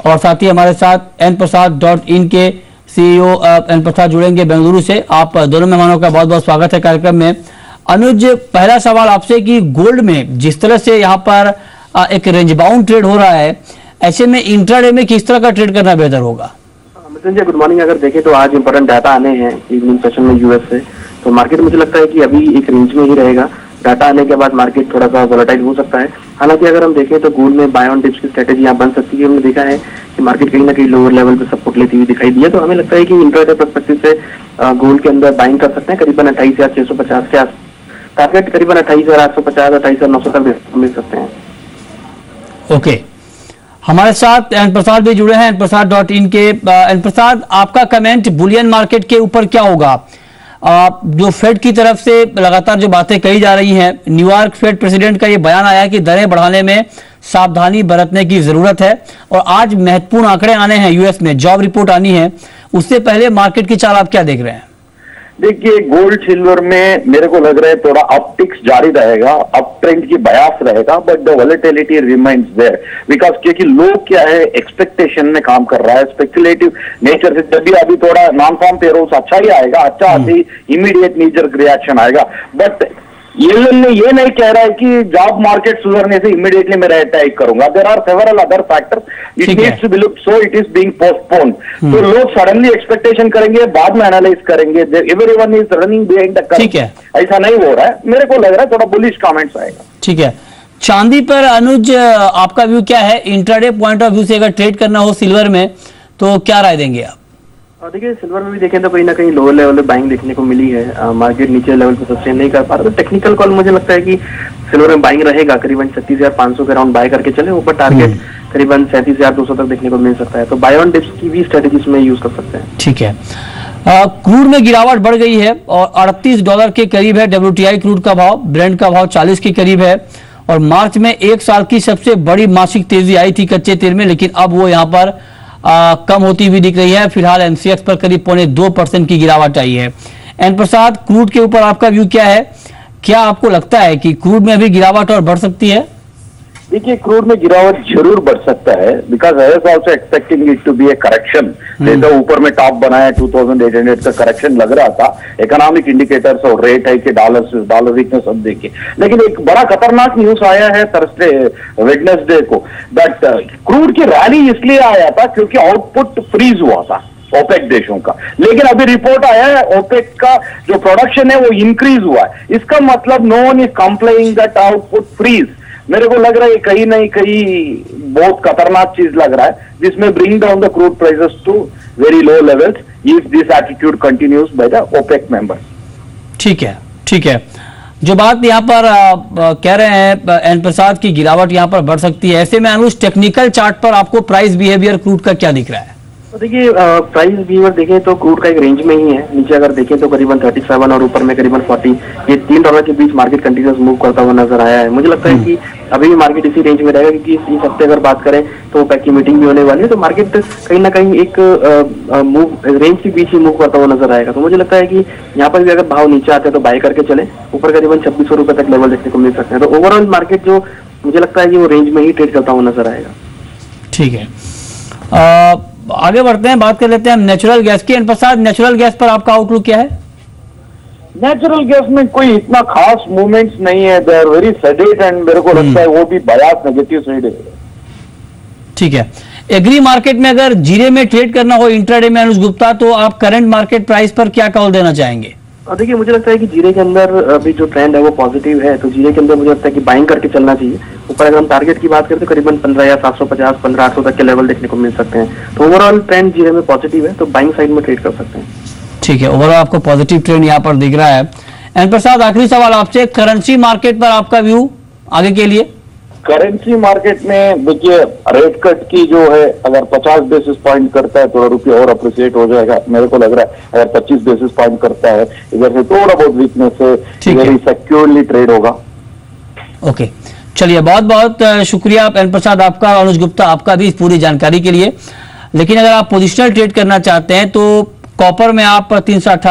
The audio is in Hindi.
और साथ ही हमारे साथ nprasad.in के CEO एन प्रसाद जुड़ेंगे बेंगलुरु से। आप दोनों मेहमानों का बहुत बहुत स्वागत है कार्यक्रम में। अनुज, पहला सवाल आपसे कि गोल्ड में जिस तरह से यहाँ पर एक रेंज बाउंड ट्रेड हो रहा है, ऐसे में इंट्राडे में किस तरह का ट्रेड करना बेहतर होगा? मिथुन, गुड मॉर्निंग। अगर देखें तो आज इंपॉर्टेंट डाटा आने हैं इवनिंग सेशन में यूएस से, तो मार्केट मुझे लगता है कि अभी एक रेंज में ही रहेगा। डाटा आने के बाद मार्केट थोड़ा सा वोलेटाइल हो सकता है। हालांकि अगर हम देखें तो गोल्ड में बाय ऑन डिप्स की स्ट्रेटेजी यहाँ बन सकती है। हमने देखा है कि मार्केट कहीं ना कहीं लोअर लेवल पे सपोर्ट लेती हुई दिखाई दी है, तो हमें लगता है कि इंट्राडे पर्सपेक्टिव से गोल्ड के अंदर बाइंग कर सकते हैं करीबन 28,650 के आस। टारगेट करीबन 28,850, 28,900 तक मिल सकते हैं। ओके, हमारे साथ एन प्रसाद भी जुड़े हैं nprasad.in के। एन प्रसाद, आपका कमेंट बुलियन मार्केट के ऊपर क्या होगा? जो फेड की तरफ से लगातार जो बातें कही जा रही हैं, न्यूयॉर्क फेड प्रेसिडेंट का ये बयान आया कि दरें बढ़ाने में सावधानी बरतने की जरूरत है, और आज महत्वपूर्ण आंकड़े आने हैं यूएस में, जॉब रिपोर्ट आनी है। उससे पहले मार्केट की चाल आप क्या देख रहे हैं? देखिए, गोल्ड सिल्वर में मेरे को लग रहा है थोड़ा अपटिक्स जारी रहेगा, अप ट्रेंड की बयास रहेगा, but the volatility remains there because क्योंकि लोग क्या है एक्सपेक्टेशन में काम कर रहा है, स्पेकुलेटिव नेचर से। जब भी अभी थोड़ा नॉन फार्म पेरोल्स अच्छा ही आएगा, अच्छा आते ही इमीडिएट नीजर रिएक्शन आएगा, बट येलन ने ये नहीं कह रहा है कि जॉब मार्केट सुधरने से इमीडिएटली मैं रेट हाइक करूंगा। There are several other factors, it needs to be look, so it is being postponed. तो लोग सडनली एक्सपेक्टेशन करेंगे, बाद में एनालाइज करेंगे। Everyone is running behind the curve, ऐसा नहीं हो रहा है। मेरे को लग रहा है थोड़ा बुलिश कमेंट्स आएगा। ठीक है, चांदी पर अनुज आपका व्यू क्या है? इंट्राडे पॉइंट ऑफ व्यू से अगर ट्रेड करना हो सिल्वर में तो क्या राय देंगे आप? देखिए, सिल्वर में भी देखें तो कहीं ना कहीं लोअर लेवल पे बाइंग देखने को मिली है। मार्केट नीचे लेवल पे सस्टेन नहीं कर पा रहा, तो टेक्निकल कॉल मुझे लगता है कि सिल्वर में बाइंग रहेगा। करीबन 36,500 के अराउंड बाय करके चले, ऊपर टारगेट करीबन 37,200 तक देखने को मिल सकता है। तो बाय ऑन डिप्स की भी स्ट्रेटेजी इसमें यूज कर सकते हैं। ठीक है, क्रूड में गिरावट बढ़ गई है और $38 के करीब है WTI क्रूड का भाव। ब्रेंट का भाव 40 के करीब है, और मार्च में एक साल की सबसे बड़ी मासिक तेजी आई थी कच्चे तेल में, लेकिन अब वो यहाँ पर कम होती हुई दिख रही है। फिलहाल एनसीएक्स पर करीब 0.2% की गिरावट आई है। एन प्रसाद, क्रूड के ऊपर आपका व्यू क्या है? क्या आपको लगता है कि क्रूड में अभी गिरावट और बढ़ सकती है? देखिए, क्रूड में गिरावट जरूर बढ़ सकता है, because I was also expecting it to be a correction. जैसा ऊपर में टॉप बनाया 2800 का करेक्शन लग रहा था, इकोनॉमिक इंडिकेटर्स और रेट है कि डॉलर वीकनेस सब देखे। लेकिन एक बड़ा खतरनाक न्यूज आया है थर्सडे वेडनेसडे को, दैट क्रूड की रैली इसलिए आया था क्योंकि आउटपुट फ्रीज हुआ था ओपेक देशों का। लेकिन अभी रिपोर्ट आया है ओपेक का जो प्रोडक्शन है वो इंक्रीज हुआ है। इसका मतलब no one is complaining that output freeze. मेरे को लग रहा है कहीं नहीं कहीं बहुत खतरनाक चीज लग रहा है, जिसमें bring down the crude prices to very low levels if this attitude continues by the OPEC members. ठीक है, ठीक है। जो बात यहाँ पर कह रहे हैं एन प्रसाद की गिरावट यहाँ पर बढ़ सकती है, ऐसे में अनुज टेक्निकल चार्ट पर आपको प्राइस बिहेवियर क्रूड का क्या दिख रहा है? तो देखिए, प्राइस बिहेवियर देखें तो क्रूड का एक रेंज में ही है। नीचे अगर देखें तो करीबन 37 और ऊपर में करीबन 40, ये $3 के बीच मार्केट कंटिन्यूस मूव करता हुआ नजर आया है। मुझे लगता है कि अभी भी मार्केट इसी रेंज में रहेगा, क्योंकि इस हफ्ते अगर बात करें तो ओपेक की मीटिंग भी होने वाली है, तो मार्केट कहीं ना कहीं एक मूव रेंज के बीच ही मूव करता हुआ नजर आएगा। तो मुझे लगता है कि यहाँ पर भी अगर भाव नीचे आते हैं तो बाय करके चले, ऊपर करीबन 2600 रुपए तक लेवल देखने को मिल सकते हैं। तो ओवरऑल मार्केट जो मुझे लगता है कि वो रेंज में ही ट्रेड करता हुआ नजर आएगा। ठीक है, आगे बढ़ते हैं, बात कर लेते हैं नेचुरल गैस की। एन प्रसाद, नेचुरल गैस पर आपका आउटलुक क्या है? नेचुरल गैस में कोई इतना खास मूवमेंट्स नहीं है, they are very sedate and मेरे को लगता है वो भी बयास नेगेटिव साइड है। ठीक है, एग्री मार्केट में अगर जीरे में ट्रेड करना हो इंट्राडे में अनुज गुप्ता, तो आप करंट मार्केट प्राइस पर क्या कॉल देना चाहेंगे? देखिए, मुझे लगता है कि जीरे के अंदर अभी जो ट्रेंड है वो पॉजिटिव है, तो जीरे के अंदर मुझे लगता है कि बाइंग करके चलना चाहिए। ऊपर अगर हम टारगेट की बात करें तो करीबन 15,750, 15,800 तक के लेवल देखने को मिल सकते हैं। तो ओवरऑल ट्रेंड जीरे में पॉजिटिव है, तो बाइंग साइड में ट्रेड कर सकते हैं। ठीक है, ओवरऑल आपको पॉजिटिव ट्रेंड यहाँ पर दिख रहा है। एन प्रसाद, आखिरी सवाल आपसे, करेंसी मार्केट पर आपका व्यू आगे के लिए? करेंसी मार्केट में देखिए, रेट कट की जो है अगर 50 बेसिस पॉइंट करता है थोड़ा रुपया और अप्रिशिएट हो जाएगा। मेरे को लग रहा है अगर 25 बेसिस पॉइंट करता है इधर से थोड़ा बहुत वीकनेस है, वेरी सिक्योरली ट्रेड होगा। ओके, चलिए, बहुत बहुत शुक्रिया एन प्रसाद आपका, अनुज गुप्ता आपका भी इस पूरी जानकारी के लिए। लेकिन अगर आप पोजिशनल ट्रेड करना चाहते हैं तो कॉपर में आप 318